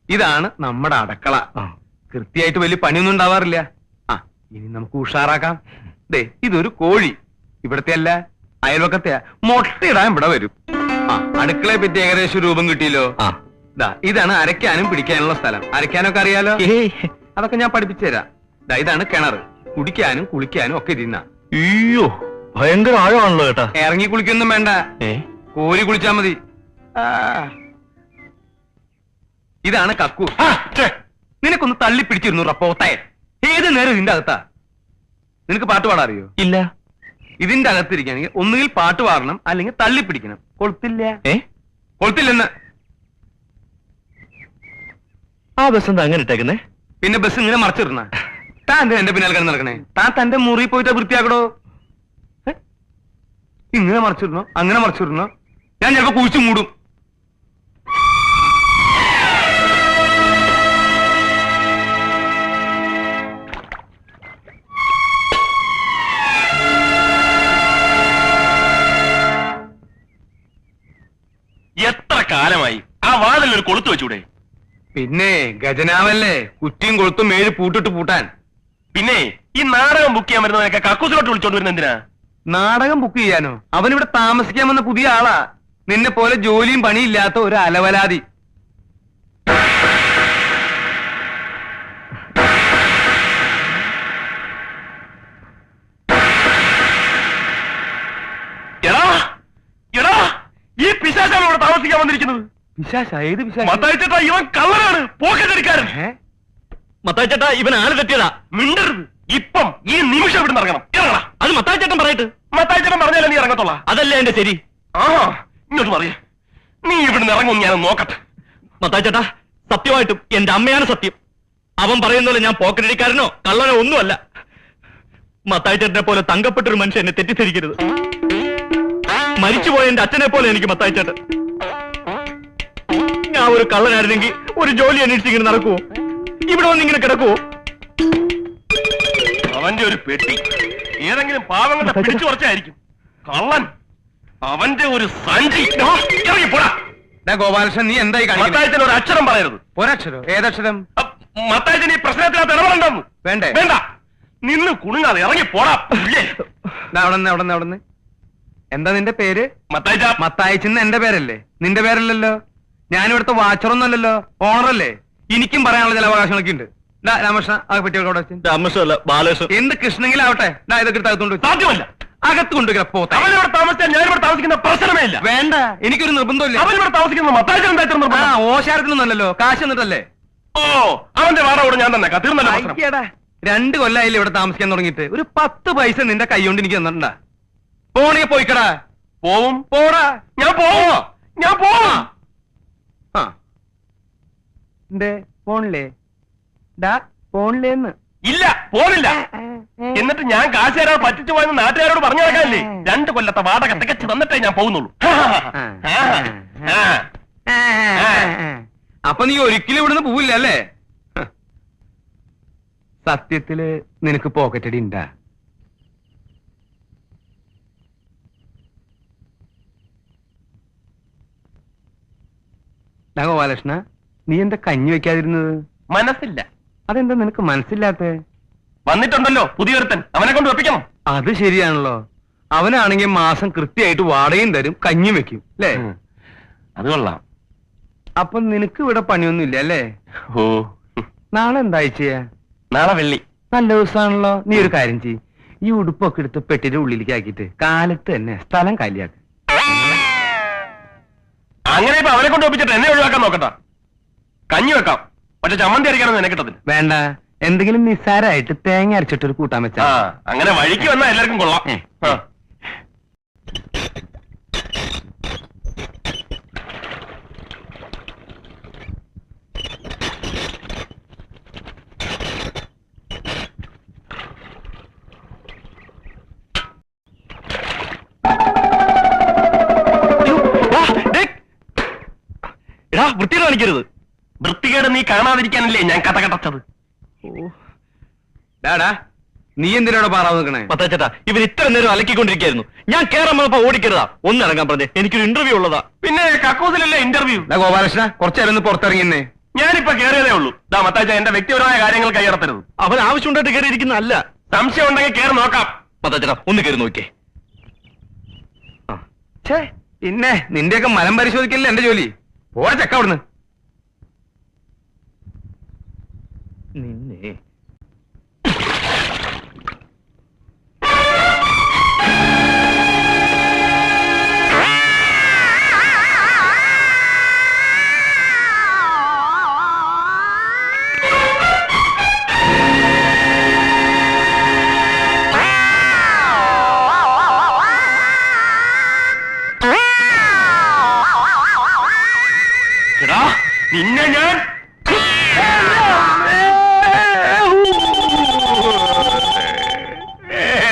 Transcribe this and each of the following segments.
ഇതാണ് നമ്മുടെ അടുക്കള. കൃത്യമായിട്ട് വലിയ പണിയൊന്നും ഉണ്ടാവാറില്ല. ആ, ഇനി നമുക്ക് ഉഷാറാക്കാം. ദേ, ഇതൊരു കോഴി. ഇവിടത്തെ അല്ല, അയൽവക്കത്തെ. മുട്ടയിടാൻ ഇവിടെ വരും. ആ, അടുക്കളയെ പറ്റി ഏകദേശം രൂപം കിട്ടിയല്ലോ. ഇതാണ് അരയ്ക്കാനും പിടിക്കാനുള്ള സ്ഥലം. അരയ്ക്കാനൊക്കെ അറിയാലോ? അതൊക്കെ ഞാൻ പഠിപ്പിച്ചു തരാം. ഇതാണ് കിണർ. കുടിക്കാനും കുളിക്കാനും ഒക്കെ ഇരുന്ന. അയ്യോ, ഭയങ്കര ആഴമാണല്ലോ ചേട്ടാ. ഇറങ്ങി കുളിക്കൊന്നും വേണ്ട, കോരി കുളിച്ചാ മതി. ഇതാണ് കക്കു. നിനക്കൊന്ന് തള്ളി പിടിച്ചിരുന്നു റപ്പോത്തെ. ഏത് നേരം ഇതിന്റെ അകത്താ. നിനക്ക് പാട്ട് പാടാൻ അറിയോ? ഇല്ല. ഇതിന്റെ അകത്തിരിക്കുകയാണെങ്കിൽ ഒന്നുകിൽ പാട്ട് പാടണം, അല്ലെങ്കിൽ തള്ളി പിടിക്കണം. കൊളുത്തില്ല. കൊളുത്തില്ലെന്ന്. ആ ബസ് എന്താ അങ്ങനെ ഇട്ടേക്കുന്നേ? പിന്നെ ബസ് ഇങ്ങനെ മറച്ചിടണ. താൻ എന്താ എന്റെ പിന്നാലെ കിടന്ന് നടക്കണേ? താൻ തന്റെ മുറി പോയിട്ട് വൃത്തിയാക്കടോ. ഇങ്ങനെ മറച്ചിടണോ, അങ്ങനെ മറച്ചിടണോ? ഞാൻ ചിലപ്പോ കുഴിച്ചു മൂടും. എത്ര കാലമായി ആ വാതിൽ ഒരു കൊളുത്തു വെച്ചൂടെ? പിന്നെ ഗജനാവല്ലേ, കുറ്റിയും കൊളുത്തും ഏഴ് പൂട്ടിട്ട് പൂട്ടാൻ. പിന്നെ ഈ നാടകം ബുക്ക് ചെയ്യാൻ വരുന്നതൊക്കെ കക്കൂസിലോട്ട് വിളിച്ചോണ്ട് വരുന്ന എന്തിനാ? നാടകം ബുക്ക് ചെയ്യാനോ? അവനിവിടെ താമസിക്കാൻ വന്ന പുതിയ ആളാ. നിന്നെ പോലെ ജോലിയും പണിയില്ലാത്ത ഒരു അലവലാതി. ഈ പിശാചാണ് ഇവിടെ താമസിക്കാൻ വന്നിരിക്കുന്നത്. പിശാച? ഏത് പിശാച? മത്തായി ചേട്ടാ, ഇവൻ കള്ളനാണ്, പോക്കറ്റടിക്കാരൻ. മത്തായി ചേട്ടാ, ഇവൻ ആള് തെറ്റിയതാ. മിണ്ടരുത്. ഇപ്പം ഈ നിമിഷം ഇവിടെ ഇറങ്ങണം. ഇറങ്ങണം. അത് മത്തായി ചേട്ടൻ പറയട്ടെ. മത്തായി ചേട്ടൻ പറഞ്ഞാലേ നീ ഇറങ്ങത്തോളാം. അതല്ലേ എന്റെ ശരി. ആ, ഇങ്ങോട്ട് പറയേ. നീ ഇവിടുന്ന് ഇറങ്ങും, ഞാൻ നോക്കട്ടെ. മത്തായി ചേട്ടാ, സത്യമായിട്ടും എന്റെ അമ്മയാണ് സത്യം. അവൻ പറയുന്നല്ലോ ഞാൻ പോക്കറ്റടിക്കാരനോ കള്ളനോ ഒന്നുമല്ല. മത്തായി ചേട്ടനെ പോലെ തങ്കപ്പെട്ടൊരു മനുഷ്യൻ എന്നെ തെറ്റിദ്ധരിക്കരുത്. മരിച്ചുപോയ എന്റെ അച്ഛനെ പോലെ എനിക്ക് മത്തായി ചേട്ടൻ. ഞാൻ ഒരു കള്ളനായിരുന്നെങ്കിൽ ഒരു ജോലി അന്വേഷിച്ച് ഇങ്ങനെ നടക്കുവോ? ഇവിടെ വന്ന് ഇങ്ങനെ കിടക്കുവോ? അവന്റെ ഒരു പെട്ടി ഏതെങ്കിലും പാവങ്ങളുടെ പിടിച്ചു കുറച്ചായിരിക്കും. കള്ളൻ. അവന്റെ ഒരു സഞ്ചി. ഇറങ്ങിപ്പോടാ. ഗോപാലകൃഷ്ണൻ, നീ എന്തായി മത്തായച്ചൻ ഒരു അക്ഷരം പറയരുത്. ഒരക്ഷരോ? ഏതക്ഷരം? മത്തായച്ചൻ ഈ പ്രശ്നത്തിനകത്ത് ഇടപെടണ്ടെന്ന്. വേണ്ടേ? വേണ്ട. നിന്ന് കുണുങ്ങാതെ ഇറങ്ങിപ്പോടാ. അവിടെ എന്താ നിന്റെ പേര്? മത്തായിച്ച. മത്തായിച്ചെന്ന് എന്റെ പേരല്ലേ? നിന്റെ പേരല്ലല്ലോ. ഞാനിവിടുത്തെ വാച്ചറൊന്നുമല്ലല്ലോ, ഓണറല്ലേ. എനിക്കും പറയാനുള്ള ചില അവകാശങ്ങളൊക്കെ ഉണ്ട്. രാമകൃഷ്ണ, ആ പെട്ടികളോടെ രാമകൃഷ്ണല്ല, ബാലകൃഷ്ണൻ. എന്ത് കൃഷ്ണങ്കിലാവട്ടെ. ഇതൊക്കെ അകത്തുകൊണ്ട് സാധ്യമല്ല. അകത്ത് കൊണ്ടുവരാ. പോത്തെ അവനിവിടെ താമസിച്ചാൽ ഞാനിവിടെ താമസിക്കുന്ന പ്രശ്നമേ ഇല്ല. വേണ്ട, എനിക്കൊരു നിർബന്ധമില്ല. അവനിവിടെ താമസിക്കുന്നത് മത്തായിച്ചൻ എന്താ? ഓശാരത്തിനൊന്നല്ലോ, കാശ് എന്നിട്ടല്ലേ. ഓ, അവന്റെ വാടക ഞാൻ തന്നെ തീർന്നല്ലോ. 2 കൊല്ലായില്ലേ ഇവിടെ താമസിക്കാൻ തുടങ്ങിയിട്ട്. ഒരു 10 പൈസ നിന്റെ കൈ കൊണ്ട് എനിക്ക് തന്നിട്ടുണ്ടാ? പോണേ പോയിക്കടാ. പോവും. പോടാ. ഞാൻ പോവോ? ഞാൻ പോവാ. പോണില്ലേ? പോണില്ലേന്ന്. ഇല്ല, പോണില്ല. എന്നിട്ട് ഞാൻ കാശ് തരാൻ പറ്റിച്ചു പോയെന്ന് നാട്ടുകാരോട് പറഞ്ഞു നടക്കാനില്ലേ? 2 കൊല്ലത്തെ വാടക തികച്ചു തന്നിട്ടേ ഞാൻ പോകുന്നുള്ളൂ. അപ്പൊ നീ ഒരിക്കലും ഇവിടുന്ന് പോവില്ല അല്ലേ? സത്യത്തില് നിനക്ക് പോക്കറ്റടി ഉണ്ടാ? ഗോപാലകൃഷ്ണ, നീ എന്താ കഞ്ഞി വെക്കാതിരുന്നത്? മനസ്സില്ല. അതെന്താ നിനക്ക് മനസ്സില്ലാത്ത? വന്നിട്ടുണ്ടല്ലോ പുതിയൊരുത്തൻ, അവനെ കൊണ്ട് വെപ്പിക്കണം. അത് ശരിയാണല്ലോ. അവനാണെങ്കിൽ മാസം കൃത്യമായിട്ട് വാടകയും തരും, കഞ്ഞിയും വെക്കും അല്ലേ? അത് കൊള്ളാം. അപ്പൊ നിനക്ക് ഇവിടെ പണിയൊന്നുമില്ല അല്ലേ? ഓ, നാളെ എന്താഴ്ചയാ? നാളെ വെള്ളി. നല്ല ദിവസമാണല്ലോ. നീ ഒരു കാര്യം ചെയ്യ്, ഈ ഉടുപ്പൊക്കെ എടുത്ത് പെട്ടിയുടെ ഉള്ളിലേക്ക് ആക്കിയിട്ട് കാലത്ത് തന്നെ സ്ഥലം കാലിയാക്ക്. അങ്ങനെ ഇപ്പൊ അവനെ കൊണ്ട് ഒപ്പിച്ചിട്ട് എന്നെ ഒഴിവാക്കാൻ നോക്കട്ടാ. കഞ്ഞി വെക്കാം, പക്ഷെ ചമ്മന്തി അരയ്ക്കാനൊന്നും എന്നെ കിട്ടത്തില്ല. വേണ്ട, എന്തെങ്കിലും നിസ്സാരമായിട്ട് തേങ്ങ അരച്ചിട്ടൊരു കൂട്ടാൻ വെച്ചാ. അങ്ങനെ വഴിക്ക് വന്നാൽ എല്ലാവർക്കും കൊള്ളാം. വൃത്തികേട് കാണിക്കരുത്. വൃത്തികേട് നീ കാണാതിരിക്കാനല്ലേ ഞാൻ കഥ കടച്ചത്. നീ എന്തിനാണ് പാറാവ് നിൽക്കണേ? മത്തായിച്ചേട്ടാ, ഇവൻ ഇത്ര നേരം അലക്കിക്കൊണ്ടിരിക്കായിരുന്നു. ഞാൻ കേറാൻ വന്നപ്പോ ഓടിക്കരുതാ, ഒന്നിറങ്ങാൻ പറഞ്ഞേ. എനിക്കൊരു ഇന്റർവ്യൂ ഉള്ളതാ. പിന്നെ കക്കൂസിലല്ലേ ഇന്റർവ്യൂ? ഗോപാലകൃഷ്ണ, കുറച്ചേരം ഒന്ന് പുറത്തിറങ്ങിയെന്നേ. ഞാനിപ്പോ കയറിയതേ ഉള്ളൂ. മത്താച്ച എന്റെ വ്യക്തിപരമായ കാര്യങ്ങൾ കൈയടത്തരുത്. അവൻ ആവശ്യമുണ്ടായിട്ട് കയറിയിരിക്കുന്നതല്ല. സംശയം ഉണ്ടെങ്കിൽ കയറി നോക്കാം. മത്താച്ചേട്ടാ ഒന്ന് കയറി നോക്കിയേ. പിന്നെ നിന്റെയൊക്കെ മനം പരിശോധിക്കല്ലേ എന്റെ ജോലി. പോടെ ചക്ക അവിടുന്ന്. നിന്നെ നിന്നെ ഞാൻ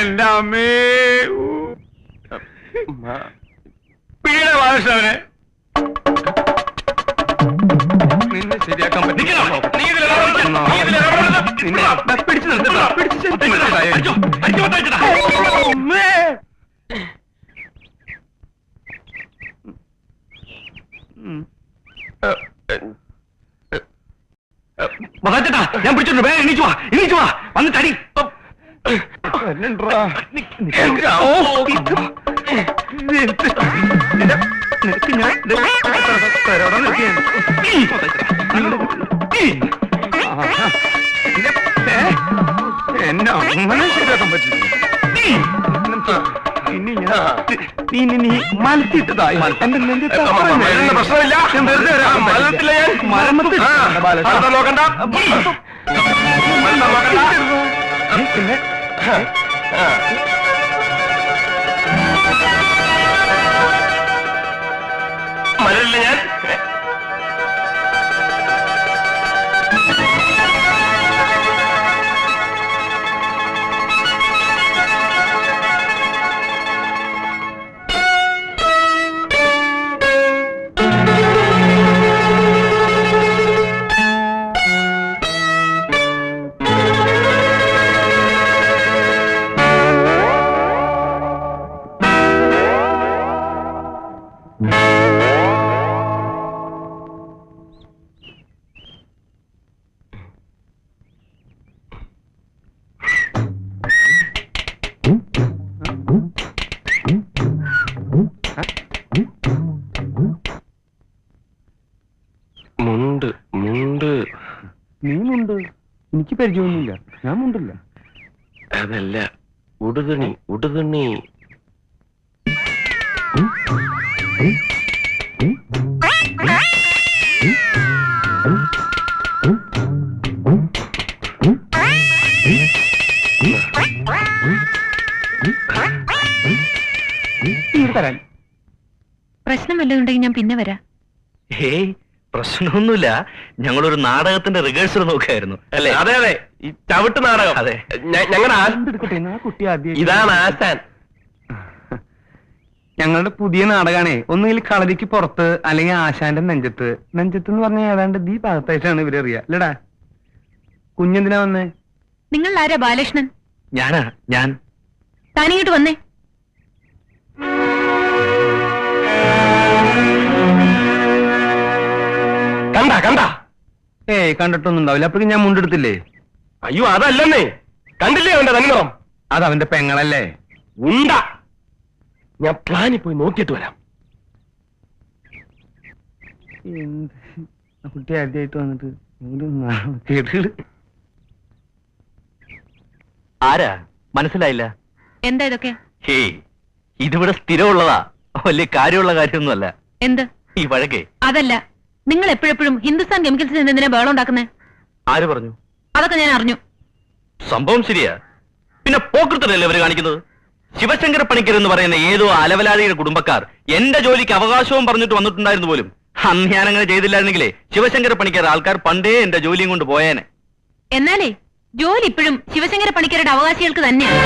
എന്റെ അമ്മേ പീഡ ബാലകൃഷ്ണനെ നിന്നെ ശരിയാക്കാൻ പറ്റില്ല. പിടിച്ചു നിർത്തട്ടോ. മതാച്ചേട്ടാ ഞാൻ പിടിച്ചിട്ടുണ്ട്. വേഗം എണീച്ചു വാ വന്ന് തടി. എന്നെ അങ്ങനെ ശരിയാക്കാൻ പറ്റില്ല. നീ മലത്തിട്ടതായി പ്രശ്നമില്ല. നോക്കണ്ട പിന്നെ മലല്ല ഞാൻ. നീ മുണ്ട്. എനിക്ക് പരിചയമൊന്നുമില്ല. ഞാൻ മുണ്ടില്ല. അതല്ല ഉടുതുണി. തരാൻ പ്രശ്നം വല്ലതുണ്ടെങ്കിൽ ഞാൻ പിന്നെ വരാം. ഹേയ് പ്രശ്നമൊന്നുമില്ല. ഞങ്ങളൊരു നാടകത്തിന്റെ റിഹേഴ്സൽ നോക്കായിരുന്നു അല്ലേ? അതെ അതെ, ഈ ചവിട്ട് നാടകം. അതെ, ഞങ്ങളുടെ ഇതാണ് ആശാൻ. ഞങ്ങളുടെ പുതിയ നാടകമാണേ. ഒന്നുകിൽ കളരിക്ക് പുറത്ത് അല്ലെങ്കിൽ ആശാന്റെ നെഞ്ചത്ത്. നെഞ്ചത്ത് എന്ന് പറഞ്ഞാൽ ഏതാണ്ട് ഈ ഭാഗത്തായിട്ടാണ് ഇവരറിയാ അല്ലടാ. കുഞ്ഞെന്തിനാ വന്നേ? നിങ്ങൾ ആരാ ബാലകൃഷ്ണൻ? ഞാൻ താനിങ്ങോട്ട് വന്നേ. കണ്ട ഏയ് കണ്ടിട്ടൊന്നും ഉണ്ടാവില്ല. അപ്പോഴും ഞാൻ മുണ്ടെടുത്തില്ലേ? അയ്യോ അതല്ലെന്നേ, കണ്ടില്ലേ അവന്റെ തന്നിറം? അത് അവന്റെ പെങ്ങളല്ലേ. ഉണ്ട. ഞാൻ പ്ലാനിൽ പോയി നോക്കിയിട്ട് വരാം. കുട്ടി ആദ്യമായിട്ട് വന്നിട്ട് ആരാ മനസ്സിലായില്ല? എന്താ ഇതൊക്കെ? ഹേയ് ഇതിവിടെ സ്ഥിരമുള്ളതാ. വലിയ കാര്യമുള്ള കാര്യമൊന്നുമല്ല. എന്ത് ഈ വഴക്കേ? അതല്ല, നിങ്ങൾ എപ്പോഴെപ്പോഴും ഹിന്ദുസ്ഥാൻ കെമിക്കൽസിൽ നിന്ന് എന്തിനാ ബഹളം ഉണ്ടാക്കുന്നേ? ആര് പറഞ്ഞു? അതൊക്കെ ഞാൻ അറിഞ്ഞു. സംഭവം ശരിയാ. പിന്നെ പോക്കൃത്തല്ലേ ഇവര് കാണിക്കുന്നത്? ശിവശങ്കര പണിക്കർ എന്ന് പറയുന്ന ഏതോ അലവലാതിയുടെ കുടുംബക്കാർ എന്റെ ജോലിക്ക് അവകാശവും പറഞ്ഞിട്ട് വന്നിട്ടുണ്ടായിരുന്നു പോലും. അന്ന് ഞാൻ അങ്ങനെ ചെയ്തില്ലായിരുന്നെങ്കിലേ ശിവശങ്കര പണിക്കർ ആൾക്കാർ പണ്ടേ എന്റെ ജോലിയും കൊണ്ട് പോയേനെ. എന്നാലേ ജോലി ഇപ്പോഴും ശിവശങ്കര പണിക്കരുടെ അവകാശികൾക്ക് തന്നെയാണ്.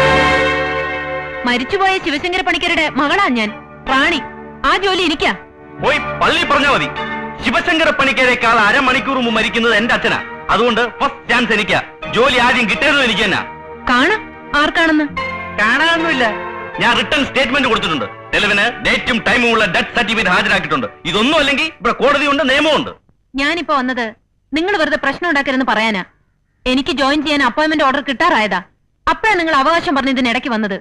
മരിച്ചുപോയ ശിവശങ്കര പണിക്കരുടെ മകളാ ഞാൻ, റാണി. ആ ജോലി എനിക്കാ. പോയി പള്ളി പറഞ്ഞാ മതി. ശിവശങ്കര പണിക്കരേക്കാൾ അരമണിക്കൂർ മുമ്പ് മരിക്കുന്നത് എന്റെ അച്ഛനാ. അതുകൊണ്ട് ഫസ്റ്റ് ചാൻസ് എനിക്കാ. ജോലി ആദ്യം കിട്ടിയതും എനിക്ക് തന്നെ. കാണാം ആർക്കാണെന്ന്. കാണാനൊന്നുമില്ല. ഞാൻ റിട്ടേൺ സ്റ്റേറ്റ്മെന്റ് കൊടുത്തിട്ടുണ്ട്. തെളിവിന് ഡേറ്റും ടൈമും ഉള്ള ഡെത്ത് സർട്ടിഫിക്കറ്റ് ഹാജരാക്കിയിട്ടുണ്ട്. ഇതൊന്നും അല്ലെങ്കിൽ ഇവിടെ കോടതിയുണ്ട്, നിയമമുണ്ട്. ഞാനിപ്പോ വന്നത് നിങ്ങൾ വെറുതെ പ്രശ്നം ഉണ്ടാക്കരുതെന്ന് പറയാനാ. എനിക്ക് ജോയിൻ ചെയ്യാൻ അപ്പോയിന്റ്മെന്റ് ഓർഡർ കിട്ടാറായതാ. അപ്പോഴാണ് നിങ്ങൾ അവകാശം പറഞ്ഞ് ഇതിനിടയ്ക്ക് വന്നത്.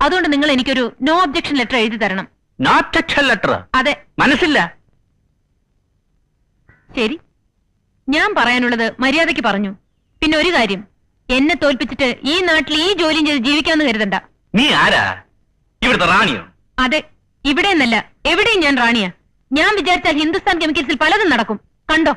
അതുകൊണ്ട് നിങ്ങൾ എനിക്കൊരു നോ ഒബ്ജക്ഷൻ ലെറ്റർ എഴുതി തരണം. No objection letter? അതെ. മനസ്സില്ല. ശരി, ഞാൻ പറയാനുള്ളത് മര്യാദയ്ക്ക് പറഞ്ഞു. പിന്നെ ഒരു കാര്യം, എന്നെ തോൽപ്പിച്ചിട്ട് ഈ നാട്ടിൽ ഈ ജോലിയും ചെയ്ത് ജീവിക്കാമെന്ന് കരുതണ്ട. നീ ആരാ? ഇവിടുത്തെ റാണിയോ? അതെ, ഇവിടെ എന്നല്ല, എവിടെയും ഞാൻ റാണിയാ. ഞാൻ വിചാരിച്ചാൽ ഹിന്ദുസ്ഥാൻ കെമിക്കൽസിൽ പലതും നടക്കും. കണ്ടോ?